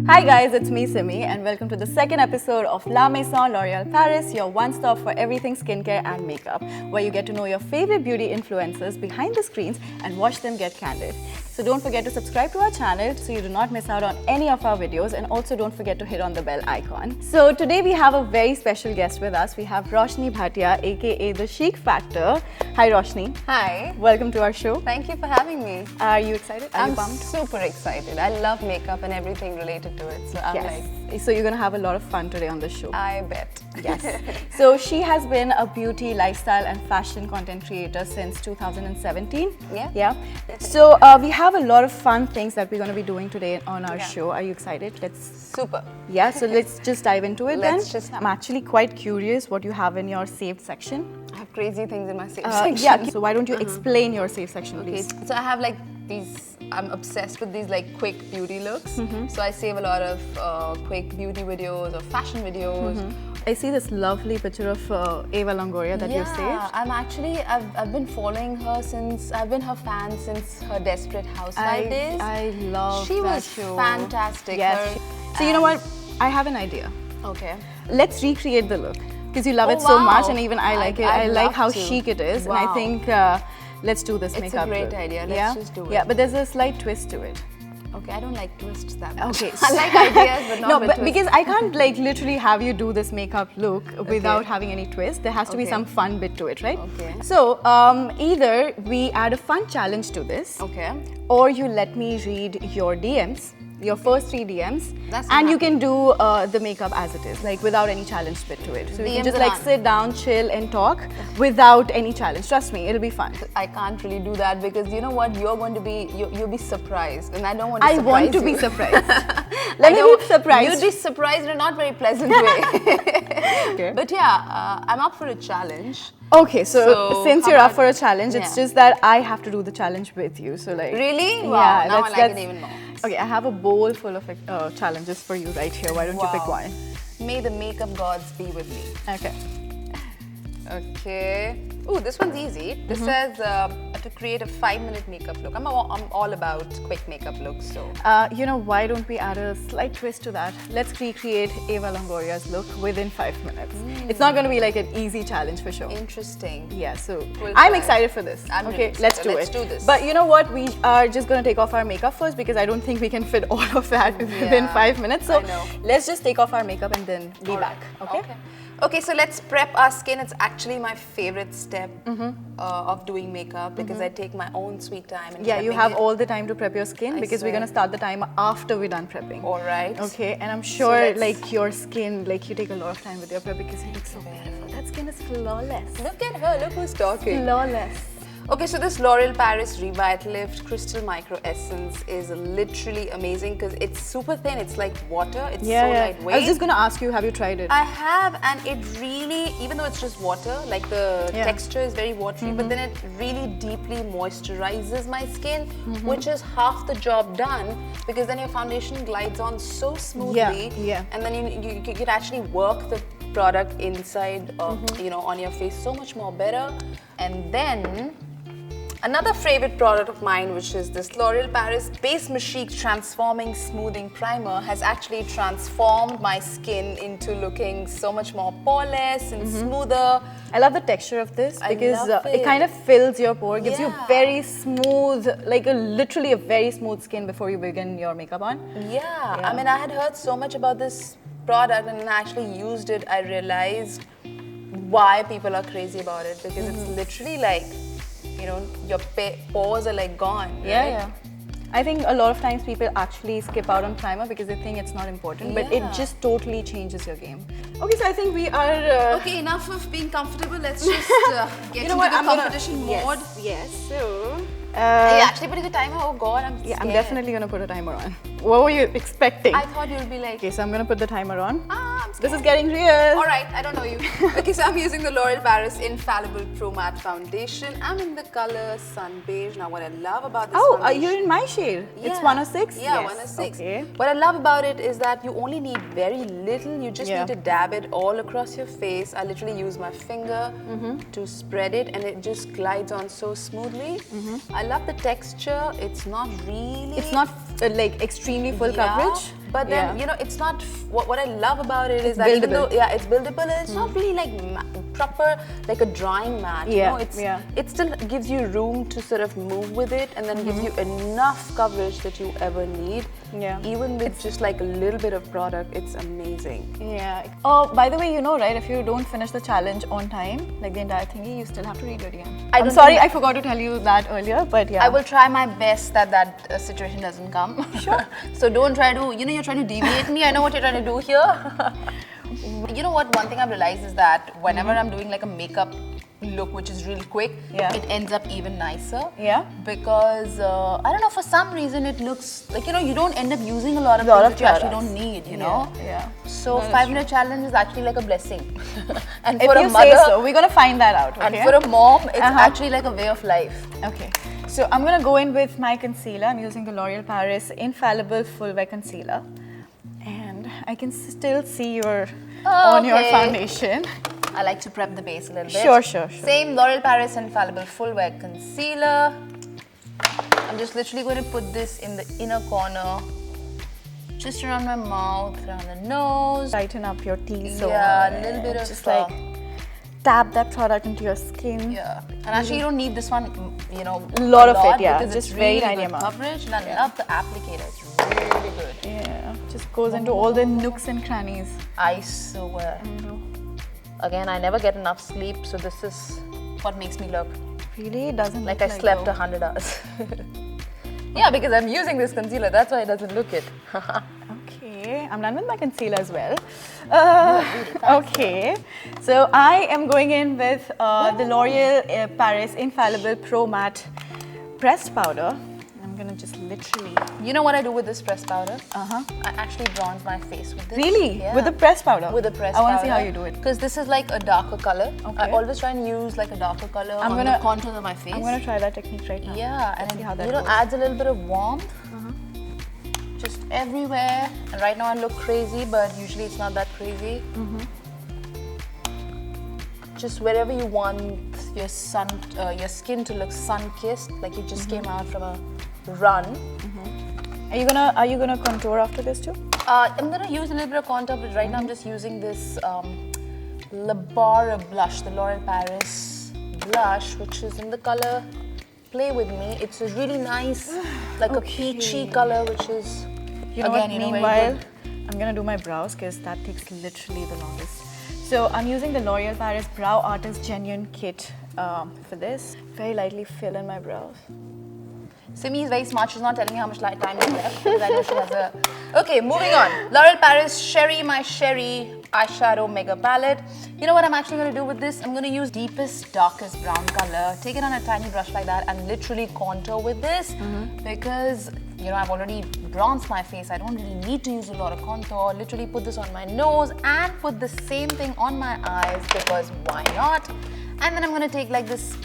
Hi guys, it's me Simmy and welcome to the second episode of La Maison L'Oréal Paris, your one-stop for everything skincare and makeup, where you get to know your favorite beauty influencers behind the screens and watch them get candid. So don't forget to subscribe to our channel so you do not miss out on any of our videos, and also don't forget to hit on the bell icon. So today we have a very special guest with us. We have Roshni Bhatia, aka the Chique Factor. Hi Roshni. Hi. Welcome to our show. Thank you for having me. Are you excited? Are you I'm pumped? super excited. I love makeup and everything related to it. So I'm like, so you're gonna have a lot of fun today on the show. I bet. Yes. So she has been a beauty, lifestyle and fashion content creator since 2017. Yeah. So we have a lot of fun things that we're going to be doing today on our show. Are you excited? Super. Yeah, so let's just dive into it then. Let's just. I'm actually quite curious what you have in your saved section. I have crazy things in my saved section. Yeah, so why don't you explain your saved section, please? Okay, so I have like these, I'm obsessed with these like quick beauty looks. So I save a lot of quick beauty videos or fashion videos. I see this lovely picture of Eva Longoria that you've saved. Yeah, I've been following her since, I've been her fan since her Desperate Housewife days. I love She that was show. fantastic. Yes. So you know what? I have an idea. Okay. Let's recreate the look because you love it Oh, so wow. much, and even I like it. I like love how to. chic it is, and Wow. I think let's do this It's makeup a great look. idea. Let's just do it. Yeah, but there's a slight twist to it. Okay, I don't like twists that much. Okay, I like ideas, but not no, with but twists. because I can't like literally have you do this makeup look without having any twist. There has to be Okay. some fun bit to it, right? Okay. So either we add a fun challenge to this, Okay. or you let me read your DMs. Your first 3 DMs, That's and you happy. can do the makeup as it is, like without any challenge bit to it. So you can DMs just are like done. sit down, chill, and talk without any challenge. Trust me, it'll be fun. I can't really do that because you know what? You're going to be, you'll be surprised, and I don't want to I surprise want to you. be surprised. Let me be surprised. You'd be surprised in a not very pleasant way. Okay. But yeah, I'm up for a challenge. Okay, so since how you're up about- for a challenge, it's Yeah. just that I have to do the challenge with you. So like, Really? Wow, yeah, now I like it even more. Okay, I have a bowl full of challenges for you right here. Why don't you pick Wow. one? May the makeup gods be with me. Okay. Okay. Ooh, this one's easy. This says to create a 5-minute makeup look. I'm all about quick makeup looks, so. You know, why don't we add a slight twist to that? Let's recreate Eva Longoria's look within 5 minutes. It's not going to be like an easy challenge for sure. Interesting. Yeah, so We'll I'm try. excited for this. I'm really Okay, excited. let's do Let's it. do this. But you know what? We are just going to take off our makeup first because I don't think we can fit all of that within 5 minutes. So I know. let's just take off our makeup and then be back. Okay? Okay, so let's prep our skin. It's actually my favorite step of doing makeup because I take my own sweet time. And Yeah, you prepping have it. all the time to prep your skin because we're swear. going to start the timer after we're done prepping. All right. Okay, and I'm sure let's- like your skin, like you take a lot of time with your prep because you look so beautiful. That skin is flawless. Look at her. Look who's talking. Flawless. Okay, so this L'Oréal Paris Revitalift Crystal Micro Essence is literally amazing because it's super thin. It's like water. It's so lightweight. I was just going to ask you, have you tried it? I have, and it really, even though it's just water, like the texture is very watery, but then it really deeply moisturizes my skin, which is half the job done because then your foundation glides on so smoothly, and then you can actually work the product inside, you know, on your face so much more better. And then another favorite product of mine, which is this L'Oréal Paris Base Magique Transforming Smoothing Primer, has actually transformed my skin into looking so much more poreless and smoother. I love the texture of this because love it it. kind of fills your pore, gives you Yeah. very smooth, like literally a very smooth skin before you begin your makeup on. Yeah, I mean, I had heard so much about this product, and when I actually used it, I realized why people are crazy about it because it's literally like, you know, your pores are like gone. Yeah, right? yeah. I think a lot of times people actually skip out on primer because they think it's not important, but it Yeah. just totally changes your game. Okay, so I think we are... Okay, enough of being comfortable. Let's just get you know into what? the I'm gonna- competition mode. Yes, so... Are you actually putting a timer? Oh God, I'm scared. yeah, I'm definitely going to put a timer on. What were you expecting? I thought you'd be like, Okay, so I'm going to put the timer on. I'm scared. This is getting real. All right, I don't know you. Okay, so I'm using the L'Oréal Paris Infallible Pro Matte Foundation. I'm in the color Sun Beige. Now, what I love about this Oh, foundation... you're in my shade. It's Yeah. 106? Yeah, Yes. 106. Okay. What I love about it is that you only need very little. You just need to dab it all across your face. I literally use my finger to spread it, and it just glides on so smoothly. I love the texture. It's not really... It's not like extremely full coverage, But then, you know, it's not, what I love about it is that buildable. even though, it's buildable, it's not really like proper, like a drying mat, you know, it still gives you room to sort of move with it, and then gives you enough coverage that you ever need. Even with just like a little bit of product, it's amazing. Oh, by the way, you know, right, if you don't finish the challenge on time, like the entire thingy, you still have to redo it again. I'm sorry, I forgot to tell you that earlier, but I will try my best that situation doesn't come. Sure. So don't try to, you know, you're trying to deviate me. I know what you're trying to do here. You know what, one thing I've realized is that whenever I'm doing like a makeup look which is really quick, it ends up even nicer. Because I don't know, for some reason it looks like, you know, you don't end up using a lot of things that you actually don't need, you know. So 5-minute challenge is actually like a blessing. And for a mother, say so, we're gonna find that out. Okay? And for a mom, it's actually like a way of life. Okay. So I'm gonna go in with my concealer. I'm using the L'Oréal Paris Infallible Full Wear Concealer, and I can still see your on your foundation. I like to prep the base a little bit. Sure. Same L'Oréal Paris Infallible Full Wear Concealer. I'm just literally going to put this in the inner corner, just around my mouth, around the nose. Lighten up your T zone. Yeah, a little bit of just like tap that product into your skin. Yeah, and actually you don't need this one, you know, a lot of it, because just it's very really tiny good amount. coverage, and I love the applicator. It's really good. Yeah, just goes into all the nooks and crannies. I swear. Again, I never get enough sleep, so this is what makes me look. Really? It doesn't like look I slept 100 hours. Yeah, because I'm using this concealer, that's why it doesn't look it. Okay, I'm done with my concealer as well. Okay, so I am going in with the L'Oréal Paris Infallible Pro Matte Pressed Powder. I'm gonna just literally... You know what I do with this pressed powder? I actually bronze my face with this. Really? Yeah. With the pressed powder? With the pressed powder. powder. I want to see how you do it. Because this is like a darker color. I always try and use like a darker color on the contours of my face. I'm gonna try that technique right now. Yeah, and see how that you know, adds a little bit of warmth. Just everywhere. And right now I look crazy, but usually it's not that crazy. Just wherever you want your skin to look sun-kissed, like you just came out from a run. Are you gonna contour after this too? I'm gonna use a little bit of contour, but right now I'm just using this La Barre blush, the L'Oréal Paris blush, which is in the color Play With Me. It's a really nice, like a peachy color, which is meanwhile, I'm gonna do my brows because that takes literally the longest. So I'm using the L'Oréal Paris Brow Artist Genuine Kit for this. Very lightly fill in my brows. Simmy is very smart. She's not telling me how much time is left because I know she has a... Okay, moving on. L'Oréal Paris My Sherry Eyeshadow Mega Palette. You know what I'm actually going to do with this? I'm going to use deepest, darkest brown color. Take it on a tiny brush like that and literally contour with this because, you know, I've already bronzed my face. I don't really need to use a lot of contour. Literally put this on my nose and put the same thing on my eyes because why not? And then I'm going to take like this,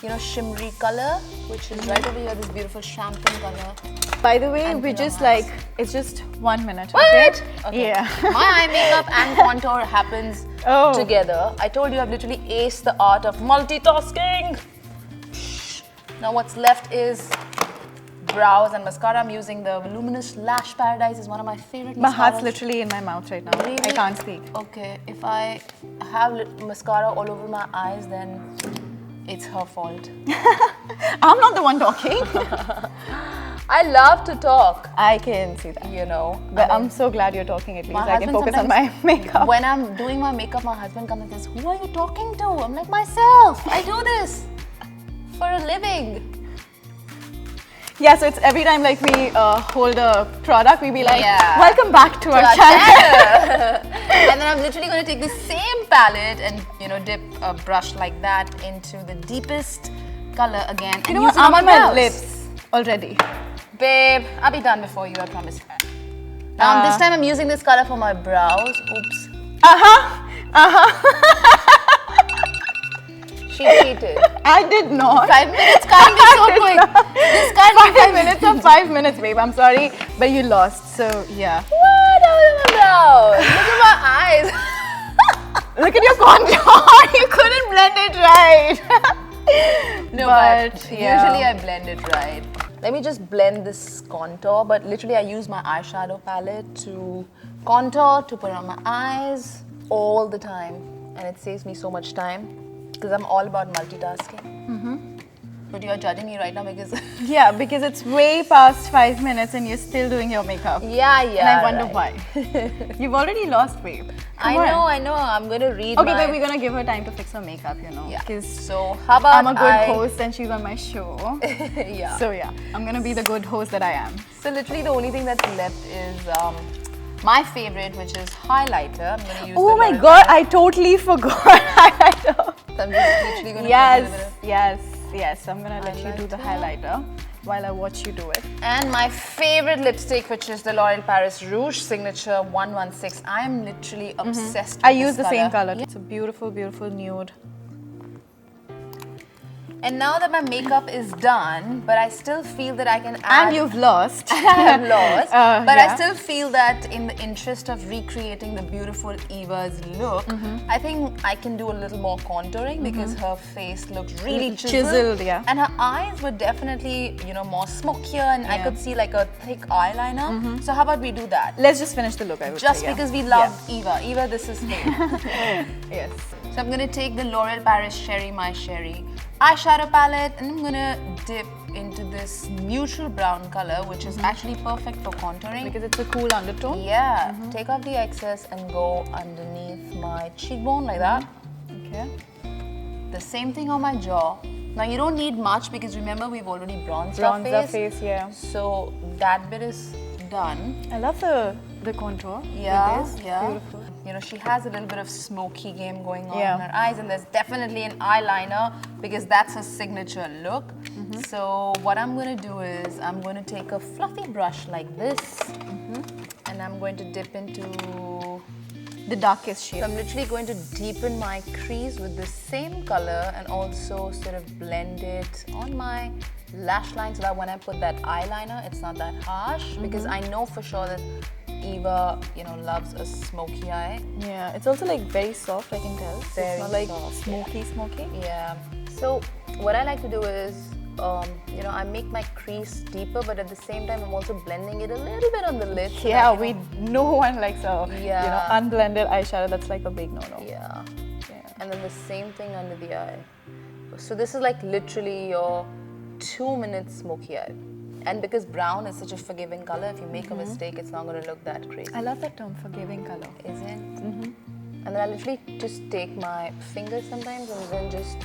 you know, shimmery color, which is right over here, this beautiful champagne color. By the way, we just like, it's just 1 minute. What? Okay? Yeah. My eye makeup and contour happens together. I told you I've literally aced the art of multitasking. Now what's left is brows and mascara. I'm using the Voluminous Lash Paradise. Is one of my favorite mascaras. My heart's literally in my mouth right now. Really? I can't speak. Okay, if I have mascara all over my eyes, then it's her fault. I'm not the one talking. I love to talk. I can see that. You know. But I'm so glad you're talking at least. I can focus on my makeup. When I'm doing my makeup, my husband comes and says, "Who are you talking to?" I'm like, myself. I do this for a living. Yeah, so it's every time like we hold a product, we be like, welcome back to our channel. And then I'm literally going to take the same palette and, you know, dip a brush like that into the deepest color again. You know what, I'm on my lips already. Babe, I'll be done before you, I promise. Now this time I'm using this color for my brows. Oops. She cheated. I did not. 5 minutes can't be so quick. This can't be 5 minutes or 5 minutes, babe. I'm sorry, but you lost. So yeah. What? No. Look at my eyes. Look at your contour. You couldn't blend it right. No, but usually I blend it right. Let me just blend this contour, but literally I use my eyeshadow palette to contour, to put on my eyes all the time. And it saves me so much time because I'm all about multitasking. But you're judging me right now because... Yeah, because it's way past 5 minutes and you're still doing your makeup. Yeah. And I wonder why. You've already lost weight. I know. I'm going to read Okay, but we're going to give her time to fix her makeup, Yeah. Because so how about I'm a good host and she's on my show. Yeah. So yeah, I'm going to be the good host that I am. So literally the only thing that's left is my favorite, which is highlighter. I'm going to use Oh my god, I totally forgot highlighter. So I'm just literally going to Yes, I'm gonna let you do the highlighter while I watch you do it. And my favorite lipstick, which is the L'Oréal Paris Rouge Signature 116. I am literally obsessed with I use this the same color. Yeah. It's a beautiful, beautiful nude. And now that my makeup is done, but I still feel that I can add... And you've lost. I have lost. But yeah. I still feel that in the interest of recreating the beautiful Eva's look, I think I can do a little more contouring because her face looked really chiseled. Yeah. And her eyes were definitely, more smokier, and I could see like a thick eyeliner. So how about we do that? Let's just finish the look, I would Just say. Yeah. because we love Eva. Eva, this is me. Yes. So I'm going to take the L'Oréal Paris Sherry My Sherry eyeshadow palette, and I'm going to dip into this neutral brown color, which is actually perfect for contouring. Because it's a cool undertone. Yeah. Take off the excess and go underneath my cheekbone like that. Okay. The same thing on my jaw. Now you don't need much because remember we've already bronzed Bronze our the face, yeah. So that bit is done. I love the contour. Yeah, with this. yeah. Beautiful. She has a little bit of smoky game going on Yeah. in her eyes, and there's definitely an eyeliner because that's her signature look. So what I'm going to do is I'm going to take a fluffy brush like this, and I'm going to dip into The darkest shade. So I'm literally going to deepen my crease with the same color and also sort of blend it on my lash line so that when I put that eyeliner, it's not that harsh because I know for sure that Eva, loves a smoky eye. Yeah, it's also like very soft, I can tell. So Very it's not like soft, smoky. Yeah. So what I like to do is, I make my crease deeper, but at the same time, I'm also blending it a little bit on the lid. So Yeah, that, no one likes a Yeah. unblended eyeshadow. That's like a big no-no. Yeah. And then the same thing under the eye. So this is like literally your 2-minute smoky eye. And because brown is such a forgiving color, if you make a mistake, it's not going to look that crazy. I love that term, forgiving color. Is it? And then I literally just take my fingers sometimes and then just,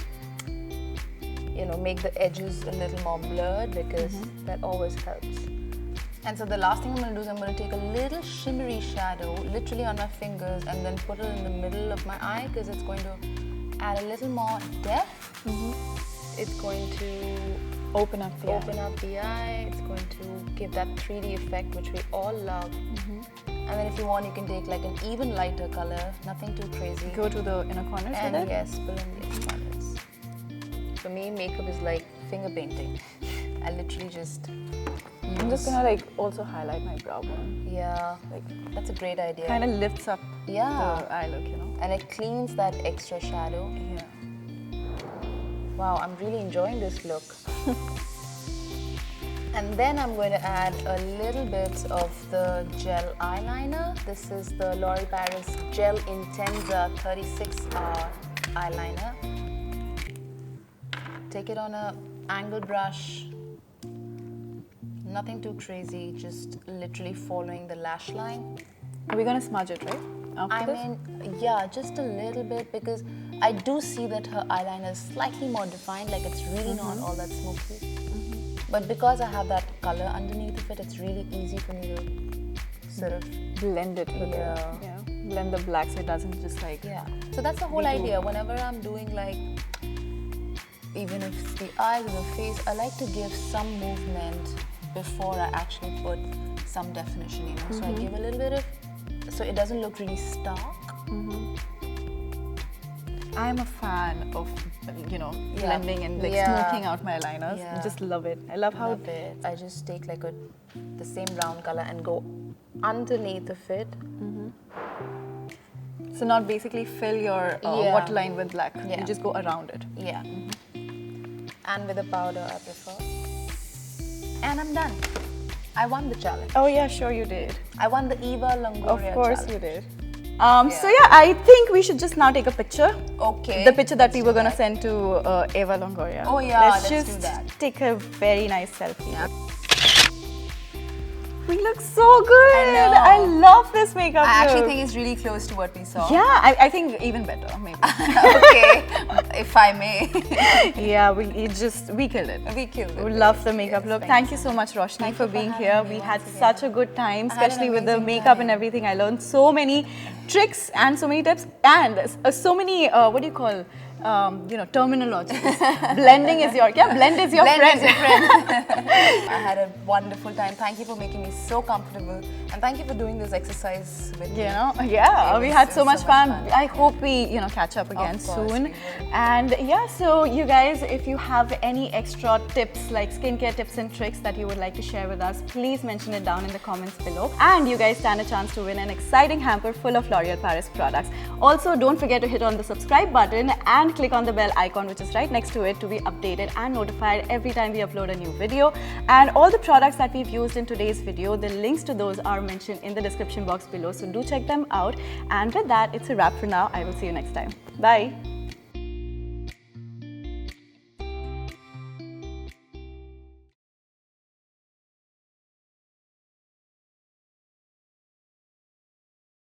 make the edges a little more blurred because that always helps. And so the last thing I'm going to do is I'm going to take a little shimmery shadow literally on my fingers and then put it in the middle of my eye because it's going to add a little more depth. It's going to Open up the eye. It's going to give that 3D effect which we all love. And then if you want, you can take like an even lighter color, nothing too crazy. Go to the inner corners And with it? yes, fill in the inner corners. For me, makeup is like finger painting. I literally just I'm just gonna like also highlight my brow bone. Yeah, like that's a great idea. Kind of lifts up Yeah. the eye look, And it cleans that extra shadow. Yeah. Wow, I'm really enjoying this look. And then I'm going to add a little bit of the gel eyeliner. This is the L'Oréal Paris Gel Intensa 36-hour eyeliner. Take it on a angled brush. Nothing too crazy, just literally following the lash line. Are we gonna smudge it, right? After this? Yeah, just a little bit because I do see that her eyeliner is slightly more defined, like it's really not all that smoky. But because I have that color underneath of it, it's really easy for me to sort of blend it with blend the black so it doesn't just like... Yeah. So that's the whole idea. Whenever I'm doing like, even if it's the eyes or the face, I like to give some movement before I actually put some definition, So I give a little bit of, so it doesn't look really stark. I'm a fan of, blending and like smoking out my eyeliners. I just love it. I love how... I just take like the same brown color and go underneath of it. So not basically fill your waterline with black. Yeah. You just go around it. Yeah. And with a powder, I prefer. And I'm done. I won the challenge. Oh yeah, sure you did. I won the Eva Longoria Of course challenge. you did. So yeah, I think we should just now take a picture. Okay. The picture that we were gonna send to Eva Longoria. Oh yeah, let's do just that. take a very nice selfie. Yeah. We look so good. I know. I love this makeup. I actually look. think it's really close to what we saw. Yeah, I think even better, maybe. Okay, if I may. Yeah, we killed it. We killed it. We love the makeup Yes, look. thank Thank you you so much, Roshni, Thank for you for being having here. me We once had again. such a good time, I had an especially with the amazing makeup and time. everything. I learned so many tricks and so many tips and so many, what do you call, terminology. Blending is your, blend is your Blend friend. is your friend. I had a wonderful time. Thank you for making me so comfortable. And thank you for doing this exercise with me. We had so much fun. fun. I hope we, catch up again Of course, soon. we will. And yeah, so you guys, if you have any extra tips, like skincare tips and tricks that you would like to share with us, please mention it down in the comments below. And you guys stand a chance to win an exciting hamper full of L'Oréal Paris products. Also, don't forget to hit on the subscribe button and click on the bell icon, which is right next to it, to be updated and notified every time we upload a new video. And all the products that we've used in today's video, the links to those are mentioned in the description box below, so do check them out. And with that, it's a wrap for now. I will see you next time. Bye.